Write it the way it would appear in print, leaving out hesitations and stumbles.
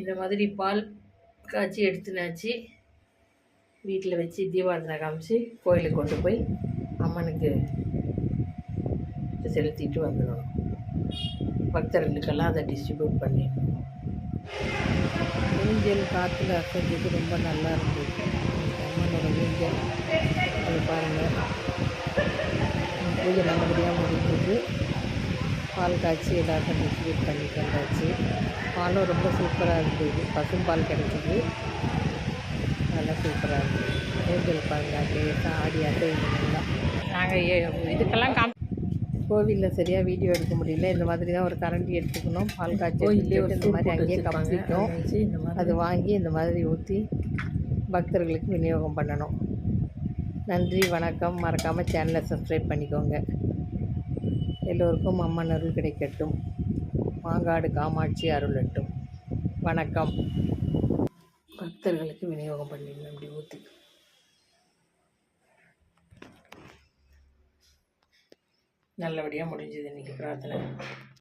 இந்த மாதிரி பால் காய்ச்சி எடுத்துனாச்சு. வீட்டில் வச்சு தீபாவளி காமிச்சு கோயிலுக்கு கொண்டு போய் அம்மனுக்கு செலுத்திட்டு வந்துடணும். பக்தர்களுக்கெல்லாம் அதை டிஸ்ட்ரிபியூட் பண்ணிடணும். ஊஞ்சல் காற்றுல அசைஞ்சது ரொம்ப நல்லா இருந்தது. அம்மனோட ஊஞ்சல் அது பாருங்கள். பூஜை நல்லபடியாக முடிஞ்சது. பால் காய்ச்சி எல்லாருக்கும் டிஸ்ட்ரிபியூட் பண்ணிட்டு வந்தாச்சு. பாலும் ரொம்ப சூப்பராக இருந்தது. பசும்பால் கிடைச்சிது. நல்லா சூப்பராக இருந்தது. ஊஞ்சல் பாருங்கள், அப்படியே ஆடி அசைவு நல்லா. நாங்கள் இதுக்கெல்லாம் கோவிலில் சரியாக வீடியோ எடுக்க முடியல. இந்த மாதிரி தான் ஒரு கரண்டி எடுத்துக்கணும். பால் காய்ச்சி இந்த மாதிரி அங்கேயே கப்பிக்கும். அது வாங்கி இந்த மாதிரி ஊற்றி பக்தர்களுக்கு விநியோகம் பண்ணணும். நன்றி, வணக்கம். மறக்காமல் சேனலை சப்ஸ்கிரைப் பண்ணிக்கோங்க. எல்லோருக்கும் அம்மன் அருள் கிடைக்கட்டும். மாங்காடு காமாட்சி அருளட்டும். வணக்கம். பக்தர்களுக்கு விநியோகம் பண்ணிடணும். அப்படி ஊற்றி நல்லபடியாக முடிஞ்சது இன்றைக்கி பிரார்த்தனை.